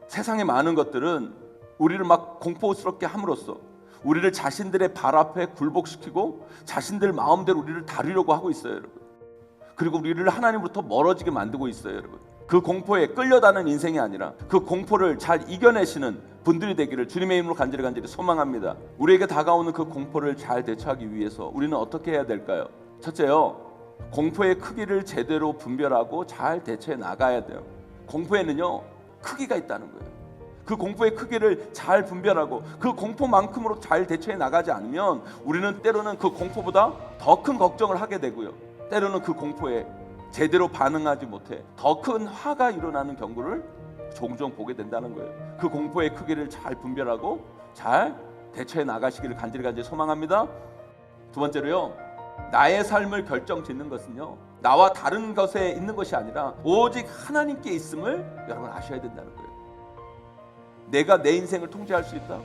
세상의 많은 것들은 우리를 막 공포스럽게 함으로써 우리를 자신들의 발 앞에 굴복시키고 자신들 마음대로 우리를 다루려고 하고 있어요, 여러분. 그리고 우리를 하나님으로부터 멀어지게 만들고 있어요, 여러분. 그 공포에 끌려다는 인생이 아니라 그 공포를 잘 이겨내시는 분들이 되기를 주님의 이름으로 간절히 소망합니다. 우리에게 다가오는 그 공포를 잘 대처하기 위해서 우리는 어떻게 해야 될까요? 첫째요, 공포의 크기를 제대로 분별하고 잘 대처해 나가야 돼요. 공포에는요, 크기가 있다는 거예요. 그 공포의 크기를 잘 분별하고 그 공포만큼으로 잘 대처해 나가지 않으면 우리는 때로는 그 공포보다 더 큰 걱정을 하게 되고요, 때로는 그 공포에 제대로 반응하지 못해 더 큰 화가 일어나는 경우를 종종 보게 된다는 거예요. 그 공포의 크기를 잘 분별하고 잘 대처해 나가시기를 간절히 소망합니다. 두 번째로요, 나의 삶을 결정짓는 것은요, 나와 다른 것에 있는 것이 아니라 오직 하나님께 있음을 여러분 아셔야 된다는 거예요. 내가 내 인생을 통제할 수 있다?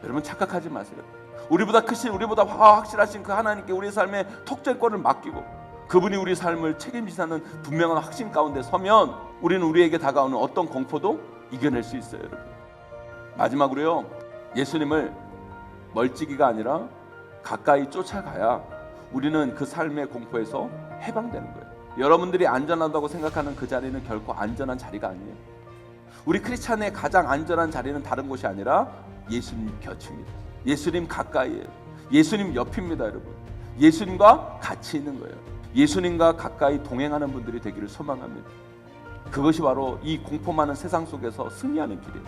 여러분 착각하지 마세요. 우리보다 크신, 우리보다 확실하신 그 하나님께 우리 삶의 통제권을 맡기고 그분이 우리 삶을 책임지사는 분명한 확신 가운데 서면 우리는 우리에게 다가오는 어떤 공포도 이겨낼 수 있어요, 여러분. 마지막으로요, 예수님을 멀찍이가 아니라 가까이 쫓아가야 우리는 그 삶의 공포에서 해방되는 거예요. 여러분들이 안전하다고 생각하는 그 자리는 결코 안전한 자리가 아니에요. 우리 크리스찬의 가장 안전한 자리는 다른 곳이 아니라 예수님 곁입니다. 예수님 가까이에요. 예수님 옆입니다, 여러분. 예수님과 같이 있는 거예요. 예수님과 가까이 동행하는 분들이 되기를 소망합니다. 그것이 바로 이 공포 많은 세상 속에서 승리하는 길이에요.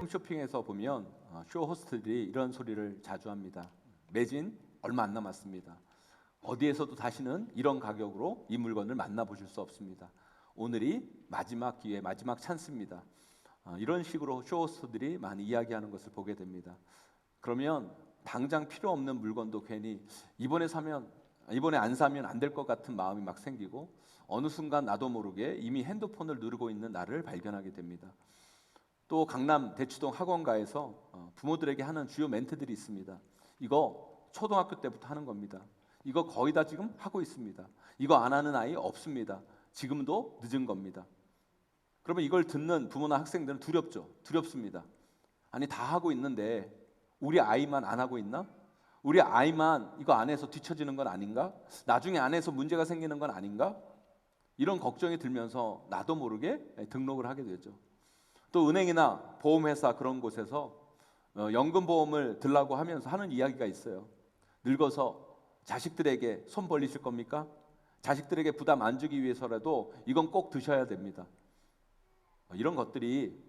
홈쇼핑에서 보면 쇼 호스트들이 이런 소리를 자주 합니다. 매진 얼마 안 남았습니다. 어디에서도 다시는 이런 가격으로 이 물건을 만나보실 수 없습니다. 오늘이 마지막 기회, 마지막 찬스입니다. 이런 식으로 쇼호스트들이 많이 이야기하는 것을 보게 됩니다. 그러면 당장 필요 없는 물건도 괜히 이번에 안 사면 안 될 것 같은 마음이 막 생기고 어느 순간 나도 모르게 이미 핸드폰을 누르고 있는 나를 발견하게 됩니다. 또 강남 대치동 학원가에서 부모들에게 하는 주요 멘트들이 있습니다. 이거 초등학교 때부터 하는 겁니다. 이거 거의 다 지금 하고 있습니다. 이거 안 하는 아이 없습니다. 지금도 늦은 겁니다. 그러면 이걸 듣는 부모나 학생들은 두렵죠. 두렵습니다. 아니 다 하고 있는데 우리 아이만 안 하고 있나? 우리 아이만 이거 안 해서 뒤처지는 건 아닌가? 나중에 안 해서 문제가 생기는 건 아닌가? 이런 걱정이 들면서 나도 모르게 등록을 하게 되죠. 또 은행이나 보험회사 그런 곳에서 연금보험을 들라고 하면서 하는 이야기가 있어요. 늙어서 자식들에게 손 벌리실 겁니까? 자식들에게 부담 안 주기 위해서라도 이건 꼭 드셔야 됩니다. 이런 것들이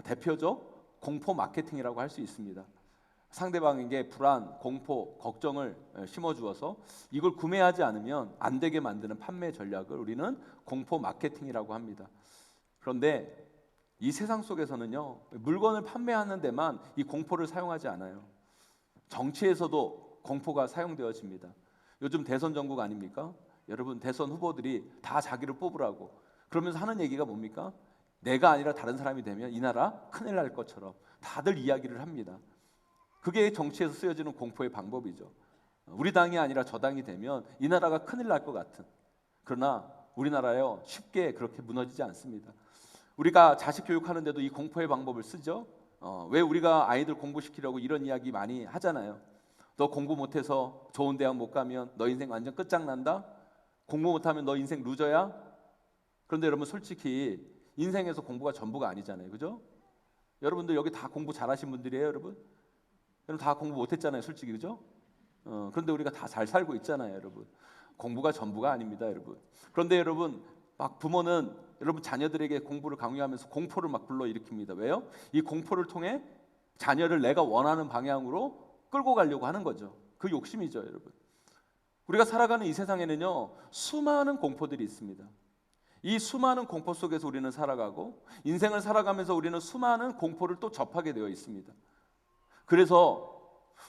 대표적 공포 마케팅이라고 할 수 있습니다. 상대방에게 불안, 공포, 걱정을 심어주어서 이걸 구매하지 않으면 안 되게 만드는 판매 전략을 우리는 공포 마케팅이라고 합니다. 그런데 이 세상 속에서는요, 물건을 판매하는 데만 이 공포를 사용하지 않아요. 정치에서도 공포가 사용되어집니다. 요즘 대선 전국 아닙니까? 여러분 대선 후보들이 다 자기를 뽑으라고 그러면서 하는 얘기가 뭡니까? 내가 아니라 다른 사람이 되면 이 나라 큰일 날 것처럼 다들 이야기를 합니다. 그게 정치에서 쓰여지는 공포의 방법이죠. 우리 당이 아니라 저 당이 되면 이 나라가 큰일 날 것 같은. 그러나 우리나라요 쉽게 그렇게 무너지지 않습니다. 우리가 자식 교육하는데도 이 공포의 방법을 쓰죠. 왜 우리가 아이들 공부시키려고 이런 이야기 많이 하잖아요. 너 공부 못해서 좋은 대학 못 가면 너 인생 완전 끝장난다. 공부 못하면 너 인생 루저야. 그런데 여러분 솔직히 인생에서 공부가 전부가 아니잖아요, 그죠? 여러분들 여기 다 공부 잘하신 분들이에요, 여러분? 여러분 다 공부 못했잖아요, 솔직히, 그죠? 그런데 우리가 다 잘 살고 있잖아요, 여러분. 공부가 전부가 아닙니다, 여러분. 그런데 여러분 막 부모는 여러분 자녀들에게 공부를 강요하면서 공포를 막 불러일으킵니다. 왜요? 이 공포를 통해 자녀를 내가 원하는 방향으로 끌고 가려고 하는 거죠. 그 욕심이죠, 여러분. 우리가 살아가는 이 세상에는요 수많은 공포들이 있습니다. 이 수많은 공포 속에서 우리는 살아가고 인생을 살아가면서 우리는 수많은 공포를 또 접하게 되어 있습니다. 그래서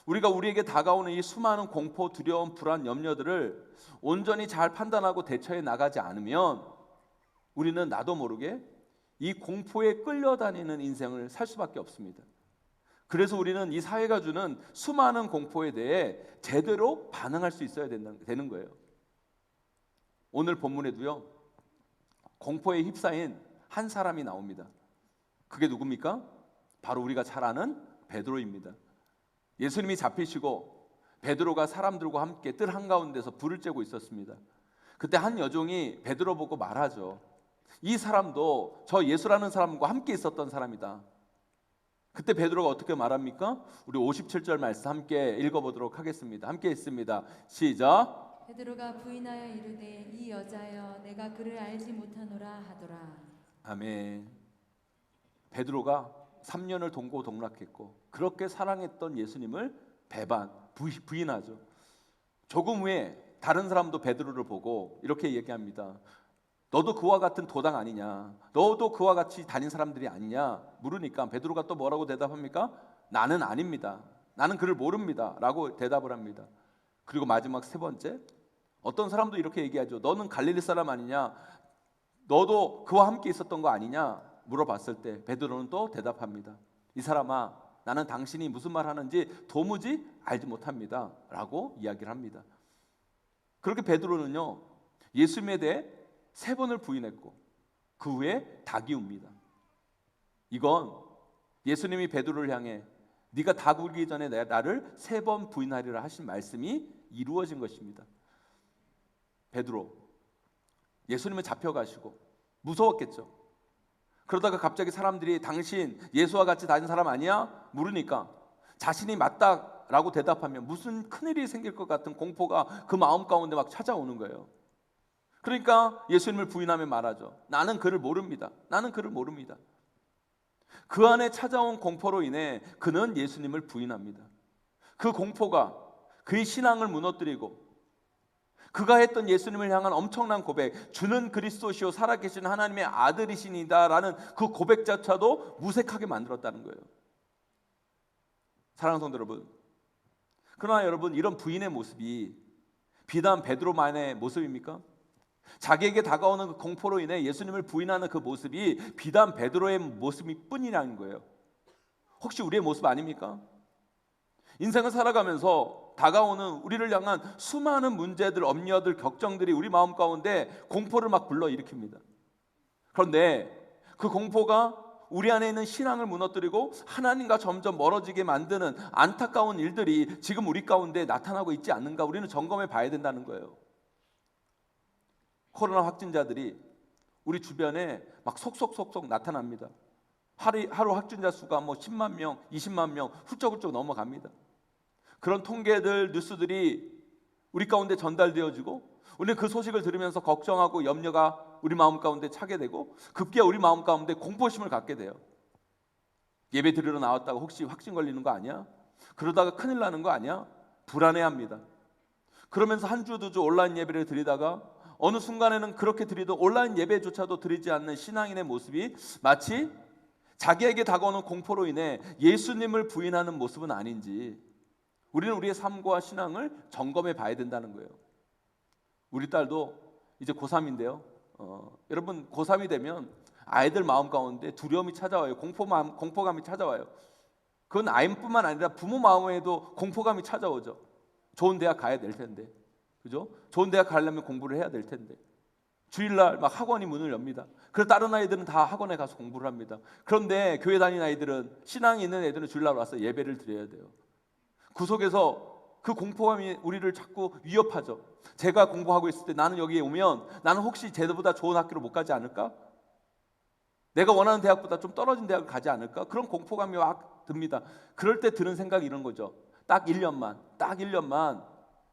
우리가 우리에게 다가오는 이 수많은 공포, 두려움, 불안, 염려들을 온전히 잘 판단하고 대처해 나가지 않으면 우리는 나도 모르게 이 공포에 끌려다니는 인생을 살 수밖에 없습니다. 그래서 우리는 이 사회가 주는 수많은 공포에 대해 제대로 반응할 수 있어야 되는 거예요. 오늘 본문에도요 공포에 휩싸인 한 사람이 나옵니다. 그게 누굽니까? 바로 우리가 잘 아는 베드로입니다. 예수님이 잡히시고 베드로가 사람들과 함께 뜰 한가운데서 불을 쬐고 있었습니다. 그때 한 여종이 베드로 보고 말하죠. 이 사람도 저 예수라는 사람과 함께 있었던 사람이다. 그때 베드로가 어떻게 말합니까? 우리 57절 말씀 함께 읽어보도록 하겠습니다. 함께 읽습니다. 시작. 베드로가 부인하여 이르되 이 여자여 내가 그를 알지 못하노라 하더라. 아멘. 베드로가 3년을 동고동락했고 그렇게 사랑했던 예수님을 부인하죠. 조금 후에 다른 사람도 베드로를 보고 이렇게 얘기합니다. 너도 그와 같은 도당 아니냐? 너도 그와 같이 다닌 사람들이 아니냐? 물으니까 베드로가 또 뭐라고 대답합니까? 나는 아닙니다. 나는 그를 모릅니다. 라고 대답을 합니다. 그리고 마지막 세 번째, 어떤 사람도 이렇게 얘기하죠. 너는 갈릴리 사람 아니냐? 너도 그와 함께 있었던 거 아니냐? 물어봤을 때 베드로는 또 대답합니다. 이 사람아, 나는 당신이 무슨 말 하는지 도무지 알지 못합니다. 라고 이야기를 합니다. 그렇게 베드로는요, 예수님에 대해 3번을 부인했고 그 후에 닭이 웁니다. 이건 예수님이 베드로를 향해 네가 닭 울기 전에 나를 3번 부인하리라 하신 말씀이 이루어진 것입니다. 베드로, 예수님은 잡혀가시고 무서웠겠죠. 그러다가 갑자기 사람들이 당신 예수와 같이 다닌 사람 아니야? 물으니까 자신이 맞다라고 대답하면 무슨 큰일이 생길 것 같은 공포가 그 마음 가운데 막 찾아오는 거예요. 그러니까 예수님을 부인하며 말하죠. 나는 그를 모릅니다. 나는 그를 모릅니다. 그 안에 찾아온 공포로 인해 그는 예수님을 부인합니다. 그 공포가 그의 신앙을 무너뜨리고 그가 했던 예수님을 향한 엄청난 고백, 주는 그리스도시요 살아계신 하나님의 아들이시니다라는 그 고백자차도 무색하게 만들었다는 거예요. 사랑하는 성도 여러분, 그러나 여러분, 이런 부인의 모습이 비단 베드로만의 모습입니까? 자기에게 다가오는 그 공포로 인해 예수님을 부인하는 그 모습이 비단 베드로의 모습이 뿐이라는 거예요. 혹시 우리의 모습 아닙니까? 인생을 살아가면서 다가오는 우리를 향한 수많은 문제들, 염려들, 걱정들이 우리 마음 가운데 공포를 막 불러일으킵니다. 그런데 그 공포가 우리 안에 있는 신앙을 무너뜨리고 하나님과 점점 멀어지게 만드는 안타까운 일들이 지금 우리 가운데 나타나고 있지 않는가, 우리는 점검해 봐야 된다는 거예요. 코로나 확진자들이 우리 주변에 막 속속속속 나타납니다. 하루 확진자 수가 뭐 10만 명, 20만 명 훌쩍훌쩍 넘어갑니다. 그런 통계들, 뉴스들이 우리 가운데 전달되어지고 우리는 그 소식을 들으면서 걱정하고 염려가 우리 마음 가운데 차게 되고 급기야 우리 마음 가운데 공포심을 갖게 돼요. 예배 드리러 나왔다가 혹시 확진 걸리는 거 아니야? 그러다가 큰일 나는 거 아니야? 불안해합니다. 그러면서 한 주, 2주 온라인 예배를 드리다가 어느 순간에는 그렇게 드리던 온라인 예배조차도 드리지 않는 신앙인의 모습이 마치 자기에게 다가오는 공포로 인해 예수님을 부인하는 모습은 아닌지 우리는 우리의 삶과 신앙을 점검해 봐야 된다는 거예요. 우리 딸도 이제 고3인데요. 여러분, 고3이 되면 아이들 마음 가운데 두려움이 찾아와요. 공포감이 찾아와요. 그건 아이뿐만 아니라 부모 마음에도 공포감이 찾아오죠. 좋은 대학 가야 될 텐데, 그죠? 좋은 대학 가려면 공부를 해야 될 텐데, 주일날 막 학원이 문을 엽니다. 그래서 다른 아이들은 다 학원에 가서 공부를 합니다. 그런데 교회 다니는 아이들은, 신앙이 있는 애들은 주일날 와서 예배를 드려야 돼요. 그 속에서 그 공포감이 우리를 자꾸 위협하죠. 제가 공부하고 있을 때 나는 여기에 오면 나는 혹시 쟤들보다 좋은 학교를 못 가지 않을까? 내가 원하는 대학보다 좀 떨어진 대학을 가지 않을까? 그런 공포감이 막 듭니다. 그럴 때 드는 생각이 이런 거죠. 딱 1년만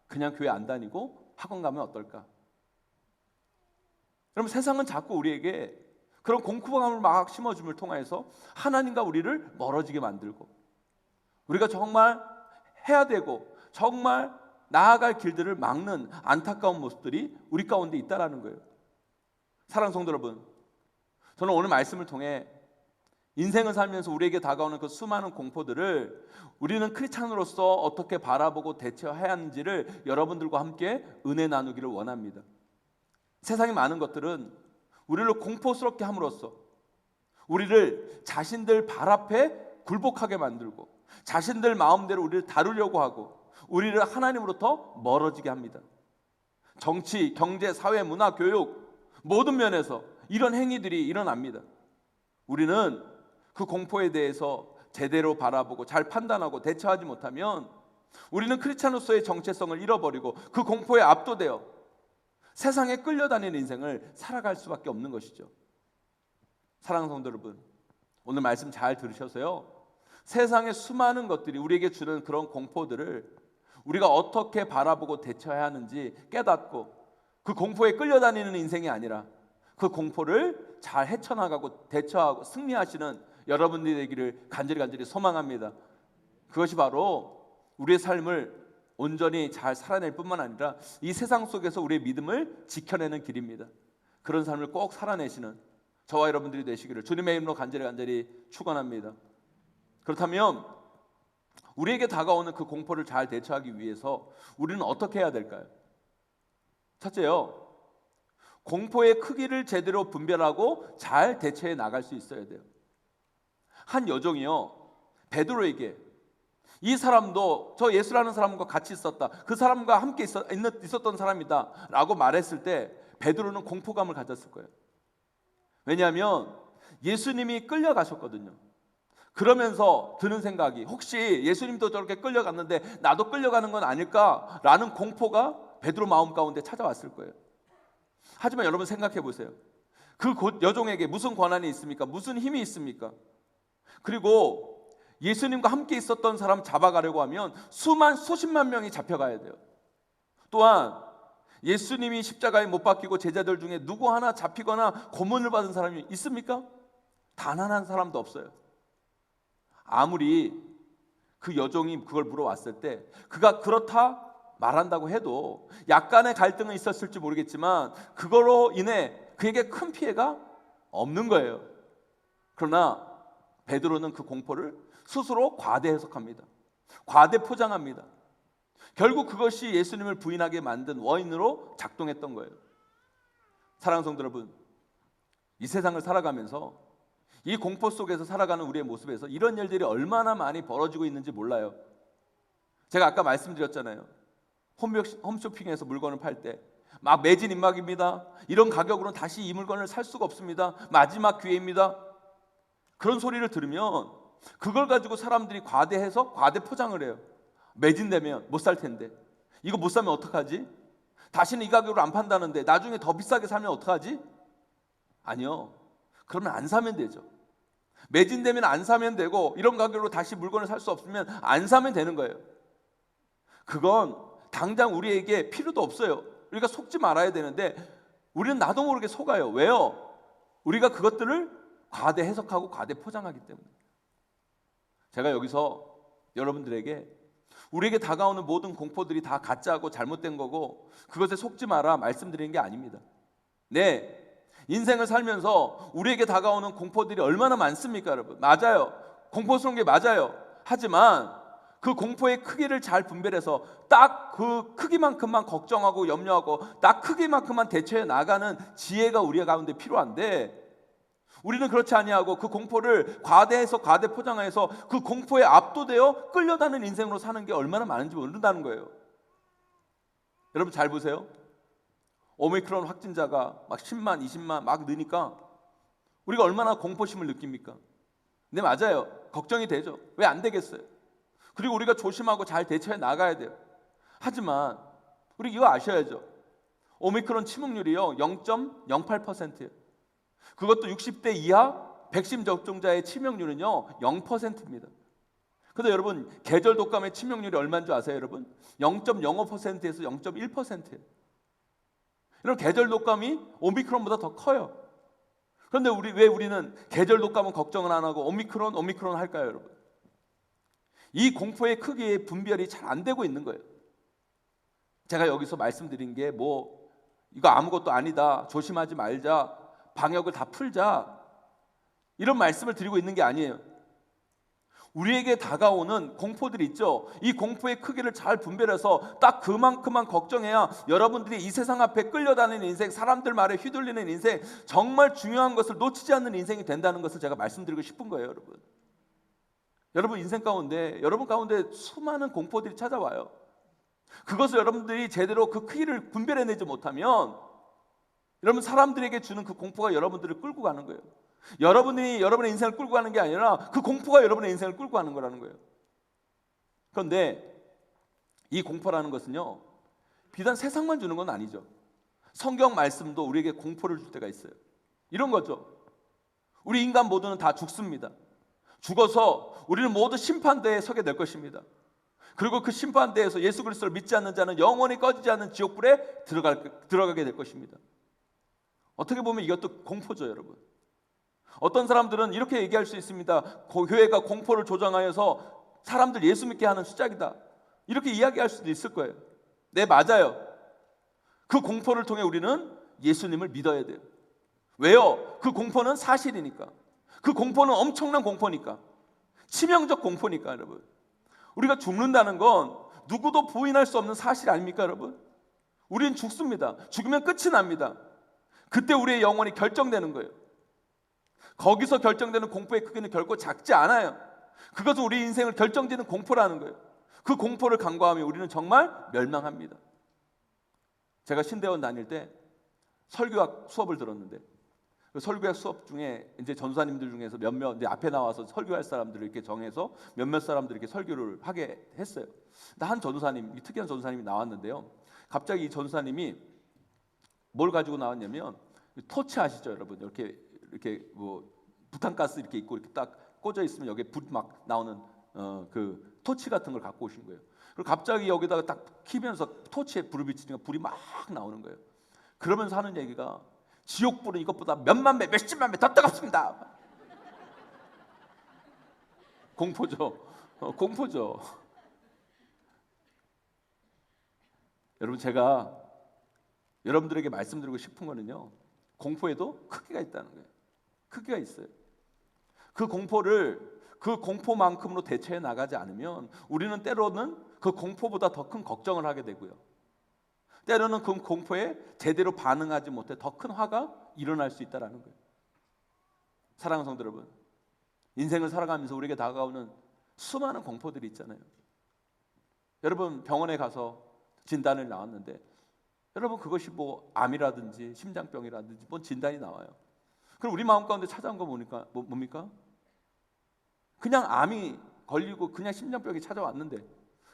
그냥 교회 안 다니고 학원 가면 어떨까? 여러분, 세상은 자꾸 우리에게 그런 공포감을 막 심어줌을 통해서 하나님과 우리를 멀어지게 만들고 우리가 정말 해야 되고 정말 나아갈 길들을 막는 안타까운 모습들이 우리 가운데 있다라는 거예요. 사랑하는 성도 여러분, 저는 오늘 말씀을 통해 인생을 살면서 우리에게 다가오는 그 수많은 공포들을 우리는 크리스찬으로서 어떻게 바라보고 대처해야 하는지를 여러분들과 함께 은혜 나누기를 원합니다. 세상의 많은 것들은 우리를 공포스럽게 함으로써 우리를 자신들 발 앞에 굴복하게 만들고 자신들 마음대로 우리를 다루려고 하고 우리를 하나님으로부터 멀어지게 합니다. 정치, 경제, 사회, 문화, 교육 모든 면에서 이런 행위들이 일어납니다. 우리는 그 공포에 대해서 제대로 바라보고 잘 판단하고 대처하지 못하면 우리는 크리스찬으로서의 정체성을 잃어버리고 그 공포에 압도되어 세상에 끌려다니는 인생을 살아갈 수밖에 없는 것이죠. 사랑하는 성도 여러분, 오늘 말씀 잘 들으셔서요, 세상의 수많은 것들이 우리에게 주는 그런 공포들을 우리가 어떻게 바라보고 대처해야 하는지 깨닫고 그 공포에 끌려다니는 인생이 아니라 그 공포를 잘 헤쳐나가고 대처하고 승리하시는 여러분들이 되기를 간절히 소망합니다. 그것이 바로 우리의 삶을 온전히 잘 살아낼 뿐만 아니라 이 세상 속에서 우리의 믿음을 지켜내는 길입니다. 그런 삶을 꼭 살아내시는 저와 여러분들이 되시기를 주님의 이름으로 간절히 축원합니다. 그렇다면 우리에게 다가오는 그 공포를 잘 대처하기 위해서 우리는 어떻게 해야 될까요? 첫째요, 공포의 크기를 제대로 분별하고 잘 대처해 나갈 수 있어야 돼요. 한 여종이요, 베드로에게 이 사람도 저 예수라는 사람과 같이 있었다, 그 사람과 함께 있었던 사람이다 라고 말했을 때 베드로는 공포감을 가졌을 거예요. 왜냐하면 예수님이 끌려가셨거든요. 그러면서 드는 생각이, 혹시 예수님도 저렇게 끌려갔는데 나도 끌려가는 건 아닐까라는 공포가 베드로 마음 가운데 찾아왔을 거예요. 하지만 여러분 생각해 보세요. 그 여종에게 무슨 권한이 있습니까? 무슨 힘이 있습니까? 그리고 예수님과 함께 있었던 사람 잡아가려고 하면 수십만 명이 잡혀가야 돼요. 또한 예수님이 십자가에 못 박히고 제자들 중에 누구 하나 잡히거나 고문을 받은 사람이 있습니까? 단 한 사람도 없어요. 아무리 그 여종이 그걸 물어왔을 때 그가 그렇다 말한다고 해도 약간의 갈등은 있었을지 모르겠지만 그걸로 인해 그에게 큰 피해가 없는 거예요. 그러나 베드로는 그 공포를 스스로 과대 해석합니다. 과대 포장합니다. 결국 그것이 예수님을 부인하게 만든 원인으로 작동했던 거예요. 사랑하는 성도 여러분, 이 세상을 살아가면서 이 공포 속에서 살아가는 우리의 모습에서 이런 일들이 얼마나 많이 벌어지고 있는지 몰라요. 제가 아까 말씀드렸잖아요. 홈쇼핑에서 물건을 팔 때 막 매진 임박입니다. 이런 가격으로는 다시 이 물건을 살 수가 없습니다. 마지막 기회입니다. 그런 소리를 들으면 그걸 가지고 사람들이 과대해서 과대 포장을 해요. 매진되면 못 살 텐데, 이거 못 사면 어떡하지? 다시는 이 가격으로 안 판다는데 나중에 더 비싸게 사면 어떡하지? 아니요, 그러면 안 사면 되죠. 매진되면 안 사면 되고, 이런 가격으로 다시 물건을 살 수 없으면 안 사면 되는 거예요. 그건 당장 우리에게 필요도 없어요. 우리가 속지 말아야 되는데 우리는 나도 모르게 속아요. 왜요? 우리가 그것들을 과대 해석하고 과대 포장하기 때문에. 제가 여기서 여러분들에게 우리에게 다가오는 모든 공포들이 다 가짜고 잘못된 거고 그것에 속지 마라 말씀드리는 게 아닙니다. 네, 인생을 살면서 우리에게 다가오는 공포들이 얼마나 많습니까, 여러분? 맞아요. 공포스러운 게 맞아요. 하지만 그 공포의 크기를 잘 분별해서 딱 그 크기만큼만 걱정하고 염려하고 딱 크기만큼만 대처해 나가는 지혜가 우리 가운데 필요한데, 우리는 그렇지 아니하고 그 공포를 과대해서 과대 포장해서 그 공포에 압도되어 끌려다니는 인생으로 사는 게 얼마나 많은지 모른다는 거예요. 여러분 잘 보세요. 오미크론 확진자가 막 10만, 20만 막 느니까 우리가 얼마나 공포심을 느낍니까? 네, 맞아요. 걱정이 되죠. 왜 안 되겠어요? 그리고 우리가 조심하고 잘 대처해 나가야 돼요. 하지만 우리 이거 아셔야죠. 오미크론 침묵률이요 0.08%예요. 그것도 60대 이하 백신 접종자의 치명률은요 0%입니다. 근데 여러분 계절 독감의 치명률이 얼마인 줄 아세요, 여러분? 0.05%에서 0.1%예요. 이런 계절 독감이 오미크론보다 더 커요. 그런데 왜 우리는 계절 독감은 걱정을 안 하고 오미크론 할까요, 여러분? 이 공포의 크기의 분별이 잘 안 되고 있는 거예요. 제가 여기서 말씀드린 게 이거 아무것도 아니다, 조심하지 말자, 방역을 다 풀자, 이런 말씀을 드리고 있는 게 아니에요. 우리에게 다가오는 공포들이 있죠. 이 공포의 크기를 잘 분별해서 딱 그만큼만 걱정해야 여러분들이 이 세상 앞에 끌려다니는 인생, 사람들 말에 휘둘리는 인생, 정말 중요한 것을 놓치지 않는 인생이 된다는 것을 제가 말씀드리고 싶은 거예요, 여러분. 여러분 인생 가운데, 여러분 가운데 수많은 공포들이 찾아와요. 그것을 여러분들이 제대로 그 크기를 분별해내지 못하면 여러분 사람들에게 주는 그 공포가 여러분들을 끌고 가는 거예요. 여러분이 여러분의 인생을 끌고 가는 게 아니라 그 공포가 여러분의 인생을 끌고 가는 거라는 거예요. 그런데 이 공포라는 것은요, 비단 세상만 주는 건 아니죠. 성경 말씀도 우리에게 공포를 줄 때가 있어요. 이런 거죠. 우리 인간 모두는 다 죽습니다. 죽어서 우리는 모두 심판대에 서게 될 것입니다. 그리고 그 심판대에서 예수 그리스도를 믿지 않는 자는 영원히 꺼지지 않는 지옥불에 들어가게 될 것입니다. 어떻게 보면 이것도 공포죠, 여러분. 어떤 사람들은 이렇게 얘기할 수 있습니다. 교회가 공포를 조장하여서 사람들 예수 믿게 하는 수작이다, 이렇게 이야기할 수도 있을 거예요. 네, 맞아요. 그 공포를 통해 우리는 예수님을 믿어야 돼요. 왜요? 그 공포는 사실이니까. 그 공포는 엄청난 공포니까. 치명적 공포니까. 여러분, 우리가 죽는다는 건 누구도 부인할 수 없는 사실 아닙니까, 여러분? 우리는 죽습니다. 죽으면 끝이 납니다. 그때 우리의 영혼이 결정되는 거예요. 거기서 결정되는 공포의 크기는 결코 작지 않아요. 그것은 우리 인생을 결정짓는 공포라는 거예요. 그 공포를 간과하면 우리는 정말 멸망합니다. 제가 신대원 다닐 때 설교학 수업을 들었는데, 그 설교학 수업 중에 이제 전사님들 중에서 몇몇 이제 앞에 나와서 설교할 사람들을 이렇게 정해서 몇몇 사람들이 이렇게 설교를 하게 했어요. 근데 한 전사님, 특이한 전사님이 나왔는데요. 갑자기 이 전사님이 뭘 가지고 나왔냐면, 토치 아시죠, 여러분? 이렇게 뭐 부탄가스 이렇게 있고 이렇게 딱 꽂아 있으면 여기에 불 막 나오는 그 토치 같은 걸 갖고 오신 거예요. 그리고 갑자기 여기다가 딱 키면서 토치에 불을 비치니까 불이 막 나오는 거예요. 그러면서 하는 얘기가, 지옥불은 이것보다 몇만 배, 몇십만 배 더 뜨겁습니다. 공포죠. 공포죠. 여러분, 제가 여러분들에게 말씀드리고 싶은 거는요, 공포에도 크기가 있다는 거예요. 크기가 있어요. 그 공포만큼으로 대처해 나가지 않으면 우리는 때로는 그 공포보다 더 큰 걱정을 하게 되고요, 때로는 그 공포에 제대로 반응하지 못해 더 큰 화가 일어날 수 있다는 거예요. 사랑하는 성도 여러분, 인생을 살아가면서 우리에게 다가오는 수많은 공포들이 있잖아요. 여러분, 병원에 가서 진단을 나왔는데, 여러분, 그것이 뭐 암이라든지 심장병이라든지 뭔 진단이 나와요. 그럼 우리 마음 가운데 찾아온 거 뭡니까? 그냥 암이 걸리고 그냥 심장병이 찾아왔는데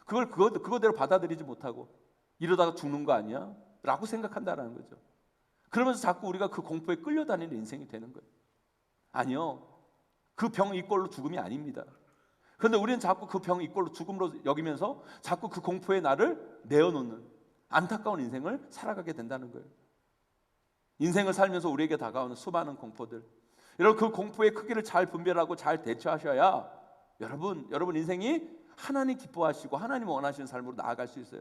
그거대로 받아들이지 못하고 이러다가 죽는 거 아니야? 라고 생각한다는 거죠. 그러면서 자꾸 우리가 그 공포에 끌려다니는 인생이 되는 거예요. 아니요, 그 병 이꼴로 죽음이 아닙니다. 그런데 우리는 자꾸 그 병 이꼴로 죽음으로 여기면서 자꾸 그 공포에 나를 내어놓는 안타까운 인생을 살아가게 된다는 거예요. 인생을 살면서 우리에게 다가오는 수많은 공포들, 여러분, 그 공포의 크기를 잘 분별하고 잘 대처하셔야 여러분 인생이 하나님 기뻐하시고 하나님 원하시는 삶으로 나아갈 수 있어요.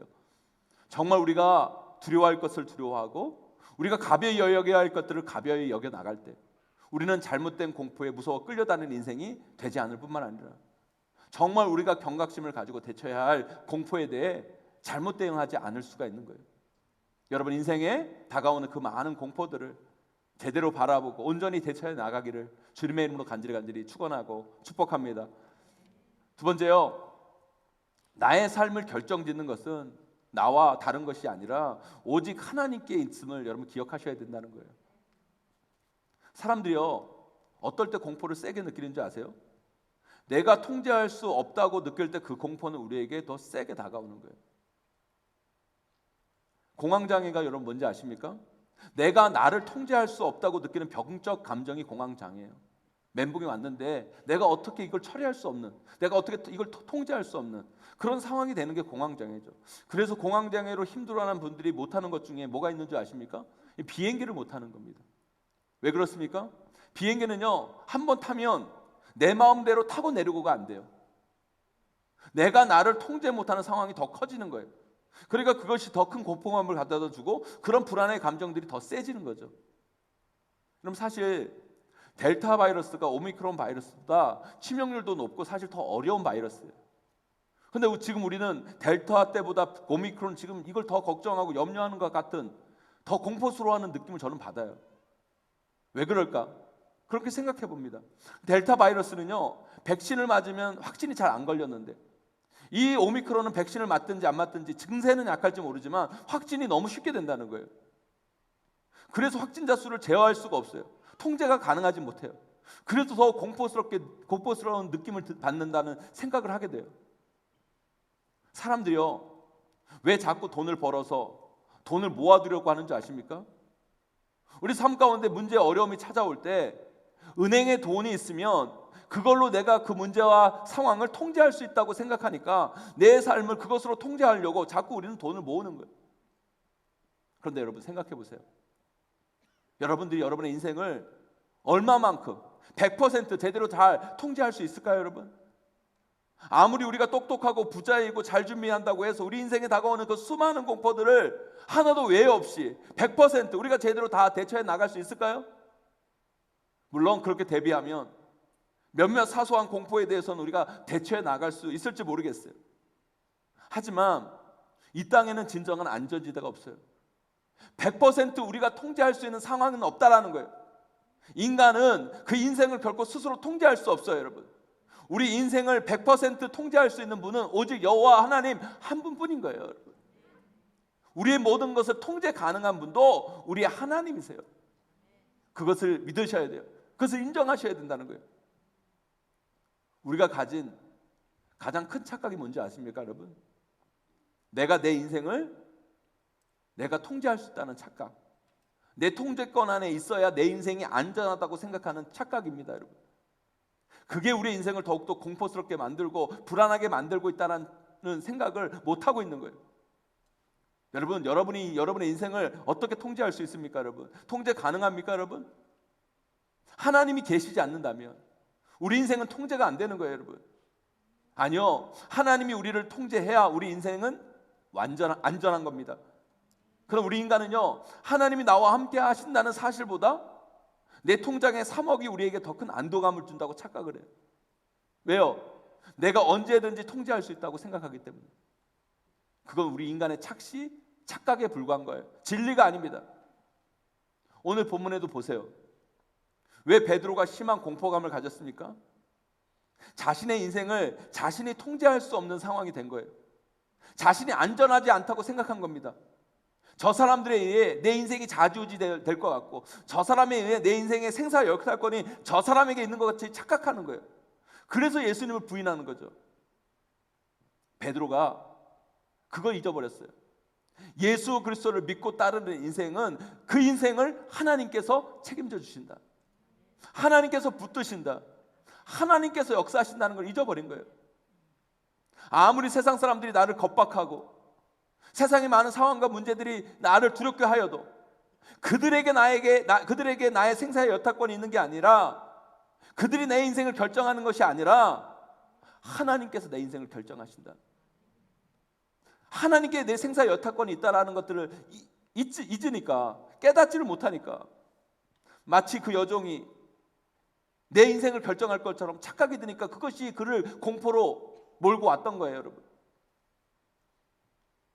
정말 우리가 두려워할 것을 두려워하고 우리가 가벼이 여겨야 할 것들을 가벼이 여겨 나갈 때 우리는 잘못된 공포에 무서워 끌려다니는 인생이 되지 않을 뿐만 아니라 정말 우리가 경각심을 가지고 대처해야 할 공포에 대해 잘못 대응하지 않을 수가 있는 거예요. 여러분, 인생에 다가오는 그 많은 공포들을 제대로 바라보고 온전히 대처해 나가기를 주님의 이름으로 간절히 축원하고 축복합니다. 두 번째요, 나의 삶을 결정짓는 것은 나와 다른 것이 아니라 오직 하나님께 있음을 여러분 기억하셔야 된다는 거예요. 사람들이요, 어떨 때 공포를 세게 느끼는지 아세요? 내가 통제할 수 없다고 느낄 때 그 공포는 우리에게 더 세게 다가오는 거예요. 공황장애가 여러분 뭔지 아십니까? 내가 나를 통제할 수 없다고 느끼는 병적 감정이 공황장애예요. 멘붕이 왔는데 내가 어떻게 이걸 처리할 수 없는, 내가 어떻게 이걸 통제할 수 없는 그런 상황이 되는 게 공황장애죠. 그래서 공황장애로 힘들어하는 분들이 못하는 것 중에 뭐가 있는 줄 아십니까? 비행기를 못하는 겁니다. 왜 그렇습니까? 비행기는요, 한번 타면 내 마음대로 타고 내려고가 안 돼요. 내가 나를 통제 못하는 상황이 더 커지는 거예요. 그러니까 그것이 더 큰 공포감을 갖다 주고 그런 불안의 감정들이 더 세지는 거죠. 그럼 사실 델타 바이러스가 오미크론 바이러스보다 치명률도 높고 사실 더 어려운 바이러스예요. 그런데 지금 우리는 델타 때보다 오미크론 지금 이걸 더 걱정하고 염려하는 것 같은 더 공포스러워하는 느낌을 저는 받아요. 왜 그럴까? 그렇게 생각해 봅니다. 델타 바이러스는요, 백신을 맞으면 확진이 잘 안 걸렸는데 이 오미크론은 백신을 맞든지 안 맞든지 증세는 약할지 모르지만 확진이 너무 쉽게 된다는 거예요. 그래서 확진자 수를 제어할 수가 없어요. 통제가 가능하지 못해요. 그래서 더 공포스러운 느낌을 받는다는 생각을 하게 돼요. 사람들이요, 왜 자꾸 돈을 벌어서 돈을 모아두려고 하는 줄 아십니까? 우리 삶 가운데 문제, 어려움이 찾아올 때 은행에 돈이 있으면 그걸로 내가 그 문제와 상황을 통제할 수 있다고 생각하니까 내 삶을 그것으로 통제하려고 자꾸 우리는 돈을 모으는 거예요. 그런데 여러분 생각해 보세요. 여러분들이 여러분의 인생을 얼마만큼 100% 제대로 잘 통제할 수 있을까요, 여러분? 아무리 우리가 똑똑하고 부자이고 잘 준비한다고 해서 우리 인생에 다가오는 그 수많은 공포들을 하나도 외회 없이 100% 우리가 제대로 다 대처해 나갈 수 있을까요? 물론 그렇게 대비하면 몇몇 사소한 공포에 대해서는 우리가 대처해 나갈 수 있을지 모르겠어요. 하지만 이 땅에는 진정한 안전지대가 없어요. 100% 우리가 통제할 수 있는 상황은 없다라는 거예요. 인간은 그 인생을 결코 스스로 통제할 수 없어요, 여러분. 우리 인생을 100% 통제할 수 있는 분은 오직 여호와 하나님 한 분뿐인 거예요, 여러분. 우리의 모든 것을 통제 가능한 분도 우리 하나님이세요. 그것을 믿으셔야 돼요. 그것을 인정하셔야 된다는 거예요. 우리가 가진 가장 큰 착각이 뭔지 아십니까, 여러분? 내가 내 인생을 내가 통제할 수 있다는 착각. 내 통제권 안에 있어야 내 인생이 안전하다고 생각하는 착각입니다, 여러분. 그게 우리 인생을 더욱더 공포스럽게 만들고 불안하게 만들고 있다는 생각을 못하고 있는 거예요. 여러분, 여러분이 여러분의 인생을 어떻게 통제할 수 있습니까, 여러분? 통제 가능합니까, 여러분? 하나님이 계시지 않는다면 우리 인생은 통제가 안 되는 거예요, 여러분. 아니요, 하나님이 우리를 통제해야 우리 인생은 안전한 겁니다. 그럼 우리 인간은요, 하나님이 나와 함께 하신다는 사실보다 내 통장에 3억이 우리에게 더 큰 안도감을 준다고 착각을 해요. 왜요? 내가 언제든지 통제할 수 있다고 생각하기 때문에. 그건 우리 인간의 착각에 불과한 거예요. 진리가 아닙니다. 오늘 본문에도 보세요. 왜 베드로가 심한 공포감을 가졌습니까? 자신의 인생을 자신이 통제할 수 없는 상황이 된 거예요. 자신이 안전하지 않다고 생각한 겁니다. 저 사람들에 의해 내 인생이 좌지우지 될 것 같고, 저 사람에 의해 내 인생의 생사 역할권이 저 사람에게 있는 것 같이 착각하는 거예요. 그래서 예수님을 부인하는 거죠. 베드로가 그걸 잊어버렸어요. 예수 그리스도를 믿고 따르는 인생은 그 인생을 하나님께서 책임져 주신다. 하나님께서 붙드신다. 하나님께서 역사하신다는 걸 잊어버린 거예요. 아무리 세상 사람들이 나를 겁박하고 세상의 많은 상황과 문제들이 나를 두렵게 하여도 그들에게 나의 생사의 여타권이 있는 게 아니라, 그들이 내 인생을 결정하는 것이 아니라 하나님께서 내 인생을 결정하신다. 하나님께 내 생사의 여타권이 있다라는 것들을 잊으니까, 깨닫지를 못하니까 마치 그 여종이 내 인생을 결정할 것처럼 착각이 드니까 그것이 그를 공포로 몰고 왔던 거예요, 여러분.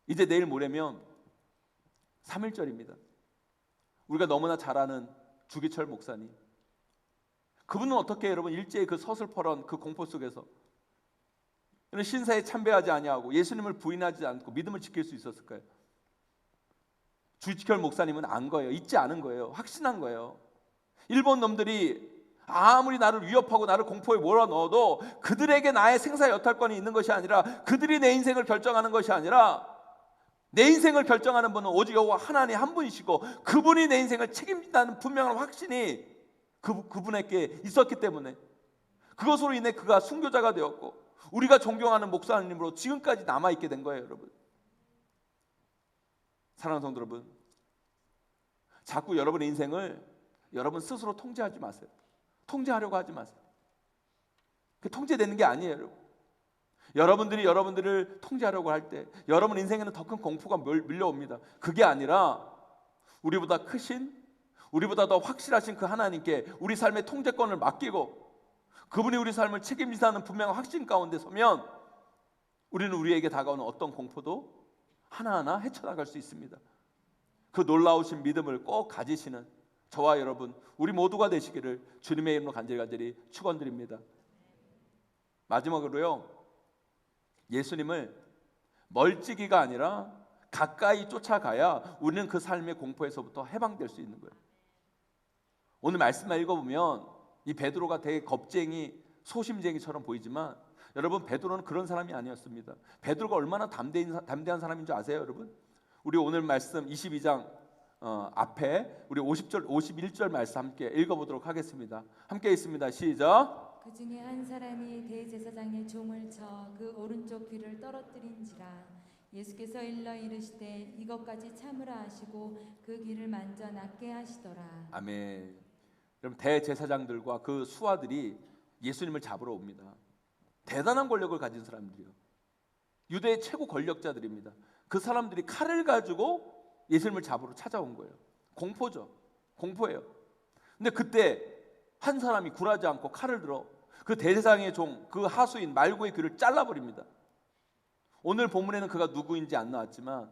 이제 내일 모레면 3.1절입니다. 우리가 너무나 잘 아는 주기철 목사님. 그분은 어떻게 여러분 일제의 그 서슬퍼런 그 공포 속에서 신사에 참배하지 아니하고 예수님을 부인하지 않고 믿음을 지킬 수 있었을까요? 주기철 목사님은 안 거예요. 잊지 않은 거예요. 확신한 거예요. 일본 놈들이 아무리 나를 위협하고 나를 공포에 몰아넣어도 그들에게 나의 생사 여탈권이 있는 것이 아니라, 그들이 내 인생을 결정하는 것이 아니라, 내 인생을 결정하는 분은 오직 여호와 하나님 한 분이시고 그분이 내 인생을 책임진다는 분명한 확신이 그분에게 있었기 때문에 그것으로 인해 그가 순교자가 되었고 우리가 존경하는 목사님으로 지금까지 남아있게 된 거예요, 여러분. 사랑하는 성도 여러분, 자꾸 여러분의 인생을 여러분 스스로 통제하지 마세요. 통제하려고 하지 마세요. 그게 통제되는 게 아니에요, 여러분. 여러분들이 여러분들을 통제하려고 할 때 여러분 인생에는 더 큰 공포가 밀려옵니다. 그게 아니라 우리보다 크신, 우리보다 더 확실하신 그 하나님께 우리 삶의 통제권을 맡기고 그분이 우리 삶을 책임지다는 분명한 확신 가운데 서면 우리는 우리에게 다가오는 어떤 공포도 하나하나 헤쳐나갈 수 있습니다. 그 놀라우신 믿음을 꼭 가지시는 저와 여러분, 우리 모두가 되시기를 주님의 이름으로 간절히 축원드립니다. 마지막으로요, 예수님을 멀찍이가 아니라 가까이 쫓아가야 우리는 그 삶의 공포에서부터 해방될 수 있는 거예요. 오늘 말씀만 읽어보면 이 베드로가 되게 겁쟁이, 소심쟁이처럼 보이지만 여러분, 베드로는 그런 사람이 아니었습니다. 베드로가 얼마나 담대한 사람인 줄 아세요, 여러분? 우리 오늘 말씀 22장 앞에 우리 50절, 51절 말씀 함께 읽어보도록 하겠습니다. 함께 있습니다. 시작. 그 중에 한 사람이 대제사장의 종을 쳐 그 오른쪽 귀를 떨어뜨린지라. 예수께서 일러 이르시되 이것까지 참으라 하시고 그 귀를 만져 낫게 하시더라. 아멘. 여러분, 대제사장들과 그 수하들이 예수님을 잡으러 옵니다. 대단한 권력을 가진 사람들이요. 유대의 최고 권력자들입니다. 그 사람들이 칼을 가지고 예수님을 잡으러 찾아온 거예요. 공포죠. 공포예요. 근데 그때 한 사람이 굴하지 않고 칼을 들어 그 대제사장의 종, 그 하수인 말고의 귀를 잘라버립니다. 오늘 본문에는 그가 누구인지 안 나왔지만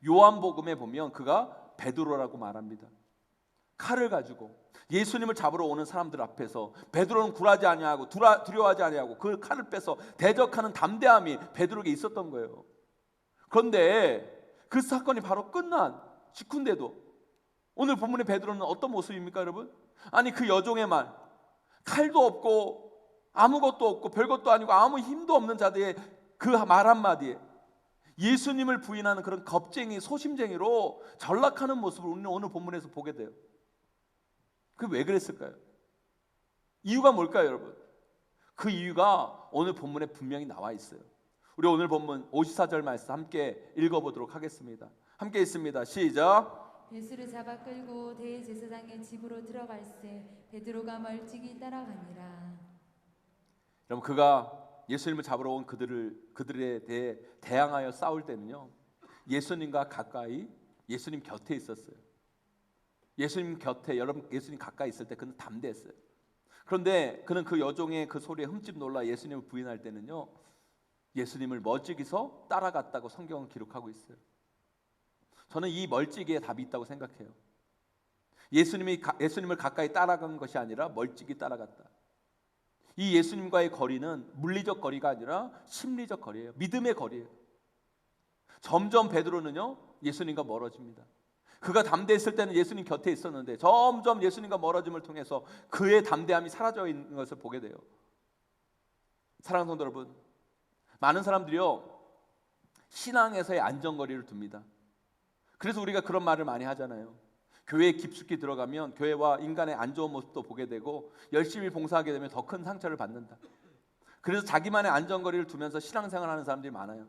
요한복음에 보면 그가 베드로라고 말합니다. 칼을 가지고 예수님을 잡으러 오는 사람들 앞에서 베드로는 굴하지 아니하고 두려워하지 아니하고 그 칼을 빼서 대적하는 담대함이 베드로에게 있었던 거예요. 그런데 그 사건이 바로 끝난 직후인데도 오늘 본문의 베드로는 어떤 모습입니까, 여러분? 아니, 그 여종의 말, 칼도 없고 아무것도 없고 별것도 아니고 아무 힘도 없는 자들의 그 말 한마디에 예수님을 부인하는 그런 겁쟁이, 소심쟁이로 전락하는 모습을 우리는 오늘 본문에서 보게 돼요. 그게 왜 그랬을까요? 이유가 뭘까요, 여러분? 그 이유가 오늘 본문에 분명히 나와 있어요. 우리 오늘 본문 54절 말씀 함께 읽어보도록 하겠습니다. 함께 있습니다. 시작. 예수를 잡아 끌고 대제사장의 집으로 들어갈새 베드로가 멀찍이 따라가니라. 여러분, 그가 예수님을 잡으러 온 그들에 대해 대항하여 싸울 때는요, 예수님과 가까이 예수님 곁에 있었어요. 예수님 곁에, 여러분, 예수님 가까이 있을 때 그는 담대했어요. 그런데 그는 그 여종의 그 소리에 흠집 놀라 예수님을 부인할 때는요, 예수님을 멀찍이서 따라갔다고 성경은 기록하고 있어요. 저는 이 멀찍이에 답이 있다고 생각해요. 예수님을 가까이 따라간 것이 아니라 멀찍이 따라갔다. 이 예수님과의 거리는 물리적 거리가 아니라 심리적 거리예요. 믿음의 거리예요. 점점 베드로는요, 예수님과 멀어집니다. 그가 담대했을 때는 예수님 곁에 있었는데 점점 예수님과 멀어짐을 통해서 그의 담대함이 사라져 있는 것을 보게 돼요. 사랑하는 성도 여러분, 많은 사람들이요, 신앙에서의 안전거리를 둡니다. 그래서 우리가 그런 말을 많이 하잖아요. 교회에 깊숙이 들어가면 교회와 인간의 안 좋은 모습도 보게 되고 열심히 봉사하게 되면 더 큰 상처를 받는다. 그래서 자기만의 안전거리를 두면서 신앙생활하는 사람들이 많아요.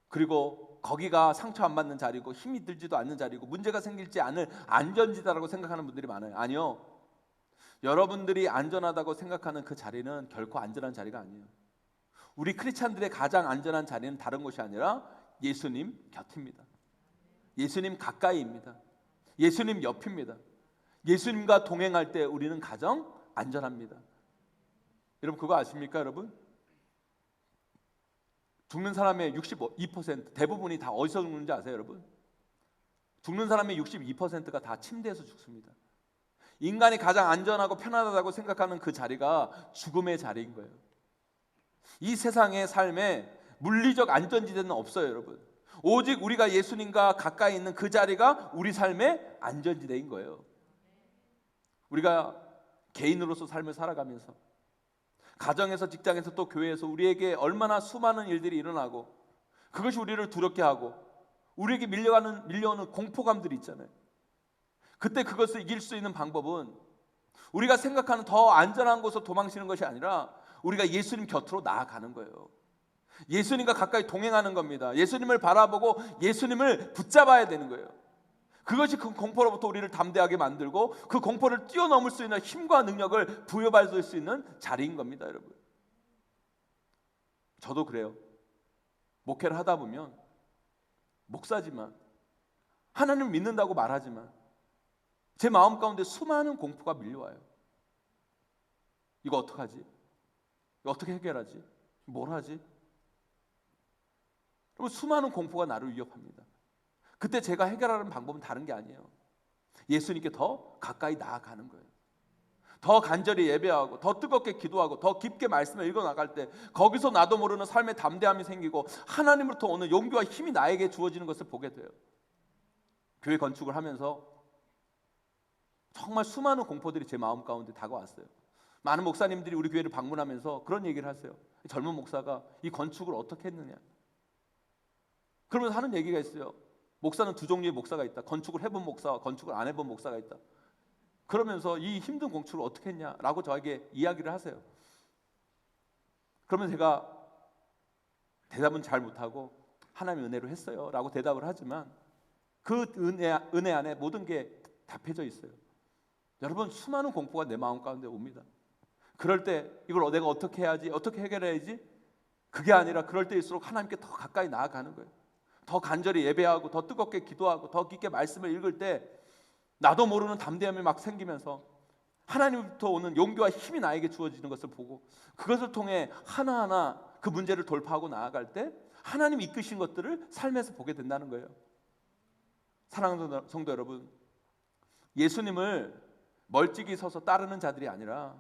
그리고 거기가 상처 안 받는 자리고 힘이 들지도 않는 자리고 문제가 생길지 않을 안전지다라고 생각하는 분들이 많아요. 아니요, 여러분들이 안전하다고 생각하는 그 자리는 결코 안전한 자리가 아니에요. 우리 크리스찬들의 가장 안전한 자리는 다른 곳이 아니라 예수님 곁입니다. 예수님 가까이입니다. 예수님 옆입니다. 예수님과 동행할 때 우리는 가장 안전합니다. 여러분, 그거 아십니까, 여러분? 죽는 사람의 62% 대부분이 다 어디서 죽는지 아세요, 여러분? 죽는 사람의 62%가 다 침대에서 죽습니다. 인간이 가장 안전하고 편안하다고 생각하는 그 자리가 죽음의 자리인 거예요. 이 세상의 삶에 물리적 안전지대는 없어요, 여러분. 오직 우리가 예수님과 가까이 있는 그 자리가 우리 삶의 안전지대인 거예요. 우리가 개인으로서 삶을 살아가면서 가정에서, 직장에서, 또 교회에서 우리에게 얼마나 수많은 일들이 일어나고 그것이 우리를 두렵게 하고 우리에게 밀려오는 공포감들이 있잖아요. 그때 그것을 이길 수 있는 방법은 우리가 생각하는 더 안전한 곳으로 도망치는 것이 아니라 우리가 예수님 곁으로 나아가는 거예요. 예수님과 가까이 동행하는 겁니다. 예수님을 바라보고 예수님을 붙잡아야 되는 거예요. 그것이 그 공포로부터 우리를 담대하게 만들고 그 공포를 뛰어넘을 수 있는 힘과 능력을 부여받을 수 있는 자리인 겁니다, 여러분. 저도 그래요. 목회를 하다 보면 목사지만 하나님을 믿는다고 말하지만 제 마음 가운데 수많은 공포가 밀려와요. 이거 어떡하지? 이거 어떻게 해결하지? 뭘 하지? 수많은 공포가 나를 위협합니다. 그때 제가 해결하는 방법은 다른 게 아니에요. 예수님께 더 가까이 나아가는 거예요. 더 간절히 예배하고 더 뜨겁게 기도하고 더 깊게 말씀을 읽어나갈 때 거기서 나도 모르는 삶의 담대함이 생기고 하나님으로부터 오는 용기와 힘이 나에게 주어지는 것을 보게 돼요. 교회 건축을 하면서 정말 수많은 공포들이 제 마음 가운데 다가왔어요. 많은 목사님들이 우리 교회를 방문하면서 그런 얘기를 하세요. 젊은 목사가 이 건축을 어떻게 했느냐. 그러면서 하는 얘기가 있어요. 목사는 두 종류의 목사가 있다. 건축을 해본 목사와 건축을 안 해본 목사가 있다. 그러면서 이 힘든 건축을 어떻게 했냐라고 저에게 이야기를 하세요. 그러면 제가 대답은 잘 못하고 하나님의 은혜로 했어요 라고 대답을 하지만 그 은혜 안에 모든 게 답해져 있어요. 여러분, 수많은 공포가 내 마음 가운데 옵니다. 그럴 때 이걸 내가 어떻게 해야지, 어떻게 해결해야지, 그게 아니라 그럴 때일수록 하나님께 더 가까이 나아가는 거예요. 더 간절히 예배하고 더 뜨겁게 기도하고 더 깊게 말씀을 읽을 때 나도 모르는 담대함이 막 생기면서 하나님부터 오는 용기와 힘이 나에게 주어지는 것을 보고 그것을 통해 하나하나 그 문제를 돌파하고 나아갈 때 하나님이 이끄신 것들을 삶에서 보게 된다는 거예요. 사랑하는 성도 여러분, 예수님을 멀찍이 서서 따르는 자들이 아니라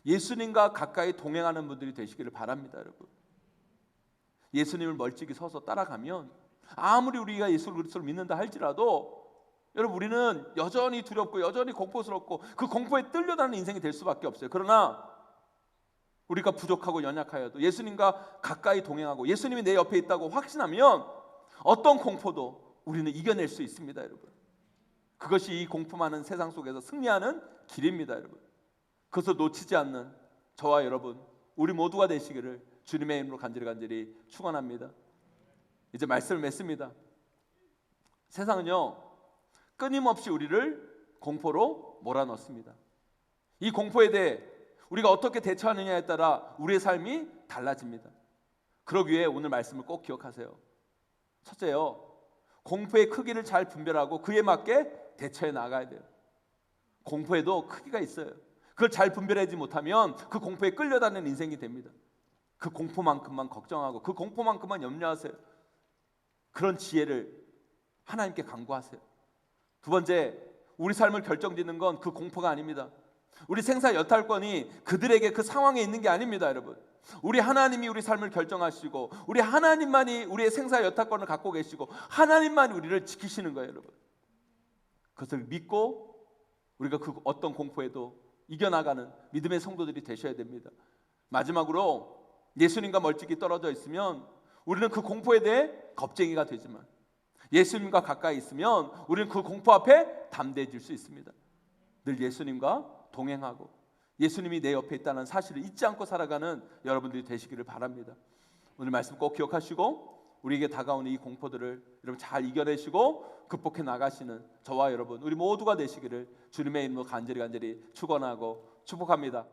예수님과 가까이 동행하는 분들이 되시기를 바랍니다. 여러분, 예수님을 멀찍이 서서 따라가면 아무리 우리가 예수 그리스도를 믿는다 할지라도 여러분, 우리는 여전히 두렵고 여전히 공포스럽고 그 공포에 끌려다니는 인생이 될 수밖에 없어요. 그러나 우리가 부족하고 연약하여도 예수님과 가까이 동행하고 예수님이 내 옆에 있다고 확신하면 어떤 공포도 우리는 이겨낼 수 있습니다. 여러분, 그것이 이 공포 많은 세상 속에서 승리하는 길입니다. 여러분, 그것을 놓치지 않는 저와 여러분, 우리 모두가 되시기를 주님의 이름으로 간절히 축원합니다. 이제 말씀을 맺습니다. 세상은요, 끊임없이 우리를 공포로 몰아넣습니다. 이 공포에 대해 우리가 어떻게 대처하느냐에 따라 우리의 삶이 달라집니다. 그러기 위해 오늘 말씀을 꼭 기억하세요. 첫째요, 공포의 크기를 잘 분별하고 그에 맞게 대처해 나가야 돼요. 공포에도 크기가 있어요. 그걸 잘 분별하지 못하면 그 공포에 끌려다니는 인생이 됩니다. 그 공포만큼만 걱정하고 그 공포만큼만 염려하세요. 그런 지혜를 하나님께 간구하세요. 두 번째, 우리 삶을 결정짓는 건 그 공포가 아닙니다. 우리 생사 여탈권이 그들에게 그 상황에 있는 게 아닙니다. 여러분, 우리 하나님이 우리 삶을 결정하시고 우리 하나님만이 우리의 생사 여탈권을 갖고 계시고 하나님만이 우리를 지키시는 거예요. 여러분, 그것을 믿고 우리가 그 어떤 공포에도 이겨나가는 믿음의 성도들이 되셔야 됩니다. 마지막으로, 예수님과 멀찍이 떨어져 있으면 우리는 그 공포에 대해 겁쟁이가 되지만 예수님과 가까이 있으면 우리는 그 공포 앞에 담대해질 수 있습니다. 늘 예수님과 동행하고 예수님이 내 옆에 있다는 사실을 잊지 않고 살아가는 여러분들이 되시기를 바랍니다. 오늘 말씀 꼭 기억하시고 우리에게 다가오는 이 공포들을 여러분 잘 이겨내시고 극복해 나가시는 저와 여러분, 우리 모두가 되시기를 주님의 이름으로 간절히 축원하고 축복합니다.